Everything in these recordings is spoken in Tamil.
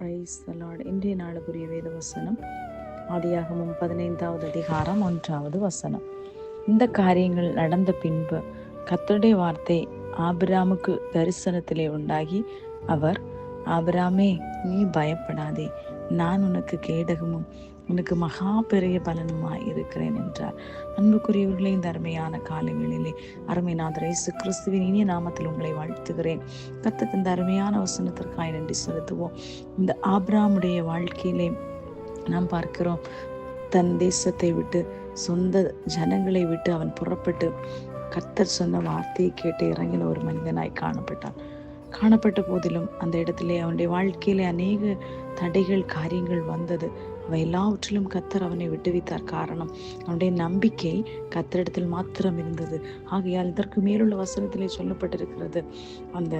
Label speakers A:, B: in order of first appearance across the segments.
A: Praise the Lord. இன்றைய நாளுக்குரிய வேத வசனம் ஆதியாகமம் 15வது அதிகாரம் 1வது வசனம். இந்த காரியங்கள் நடந்த பின்பு கர்த்தருடைய வார்த்தை ஆபிராமுக்கு தரிசனத்திலே உண்டாகி, அவர், ஆபிராமே, நீ பயப்படாதே, நான் உனக்கு கேடகமும் உனக்கு மகா பெரிய பலனுமாய் இருக்கிறேன் என்றார். அன்புக்குரியவர்களே, இந்த அருமையான காலங்களிலே அருமைநாதர் இயேசு கிறிஸ்துவின் இனிய நாமத்தில் உங்களை வாழ்த்துகிறேன். கர்த்தர் இந்த அருமையான வசனத்திற்காக நன்றி செலுத்துவோம். இந்த ஆபிரகாமுடைய வாழ்க்கையிலே நாம் பார்க்கிறோம், தன் தேசத்தை விட்டு, சொந்த ஜனங்களை விட்டு அவன் புறப்பட்டு கர்த்தர் சொன்ன வார்த்தையை கேட்டு இறங்கின ஒரு மனிதனாய் காணப்பட்ட போதிலும் அந்த இடத்திலே அவனுடைய வாழ்க்கையிலே அநேக தடைகள், காரியங்கள் வந்தது. அவை எல்லாவற்றிலும் கர்த்தர் அவனை விட்டுவித்தார். காரணம், அவனுடைய நம்பிக்கை கர்த்தரிடத்தில் மாத்திரம் இருந்தது. ஆகையால் இதற்கு மேலுள்ள வசனத்திலே சொல்லப்பட்டிருக்கிறது, அந்த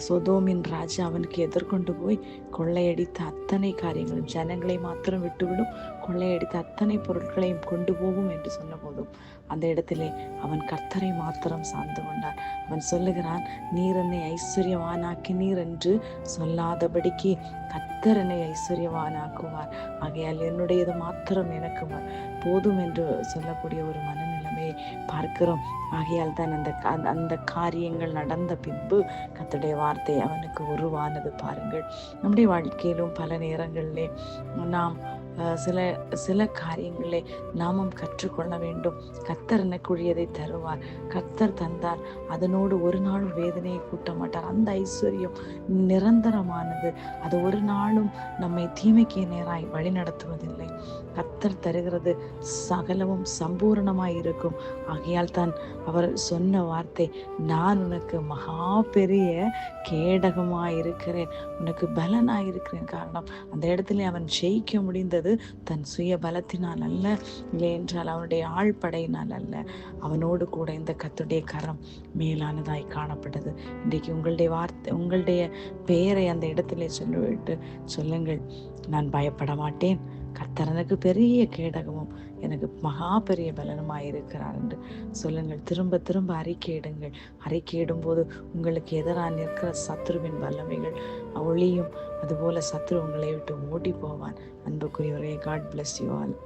A: சொதோமின் ராஜா அவனுக்கு எதிர்கொண்டு போய் கொள்ளையடித்த அத்தனை காரியங்களும், ஜனங்களை மாத்திரம் விட்டுவிடும், கொள்ளையடித்த அத்தனை பொருட்களையும் கொண்டு போகும் என்று சொன்ன போதும் அந்த இடத்திலே அவன் கர்த்தரை மாத்திரம் சார்ந்து கொண்டான். அவன் சொல்லுகிறான், நீர் என்னை ஐஸ்வர்யவானாக்கினீர் என்று சொல்லாதபடிக்கு கர்த்தர் என்னை ஐஸ்வர்யவானாக்குவார். ஆகையால் என்னுடையது மாத்திரம் எனக்கு போதும் என்று சொல்லக்கூடிய ஒரு மனநிலைமையை பார்க்கிறோம். ஆகையால் தான் அந்த காரியங்கள் நடந்த பின்பு கர்த்தருடைய வார்த்தை அவனுக்கு உருவானது. பாருங்கள், நம்முடைய வாழ்க்கையிலும் பல நேரங்களிலே நாம் சில காரியங்களை நாமும் கற்றுக்கொள்ள வேண்டும். கர்த்தர் எனக்குரியதை தருவார். கர்த்தர் தந்தார், அதனோடு ஒரு நாளும் வேதனையை கூட்ட மாட்டார். அந்த ஐஸ்வர்யம் நிரந்தரமானது. அது ஒரு நாளும் நம்மை தீமைக்கு நேராய் வழி நடத்துவதில்லை. கர்த்தர் தருகிறது சகலமும் சம்பூர்ணமாய் இருக்கும். ஆகையால் தான் அவர் சொன்ன வார்த்தை, நான் உனக்கு மகா பெரிய கேடகமாய் இருக்கிறேன், உனக்கு பலனாய் இருக்கிறேன். காரணம், அந்த இடத்துல அவன் ஜெயிக்க முடிந்தது தன் சுய பலத்தினால் அல்ல, இல்லை என்றால் அவனுடைய ஆழ்படையினால் அல்ல, அவனோடு கூட இந்த கர்த்தருடைய கரம் மேலானதாய் காணப்பட்டது. இன்றைக்கு உங்களுடைய பெயரை அந்த இடத்திலே சொல்லிவிட்டு சொல்லுங்கள், நான் பயப்பட மாட்டேன், கர்த்தர் எனக்கு பெரிய கேடகமும் எனக்கு மகா பெரிய பலனுமாய் இருக்கிறார் என்று சொல்லுங்கள். திரும்ப திரும்ப அறிக்கையிடும் போது உங்களுக்கு எதிராக நிற்கிற சத்ருவின் வல்லமைகள் ஒளியும், அதுபோல சத்ரு உங்களை விட்டு ஓடி போவான். அன்புக்குரியவரே, காட் பிளஸ் யூ ஆல்.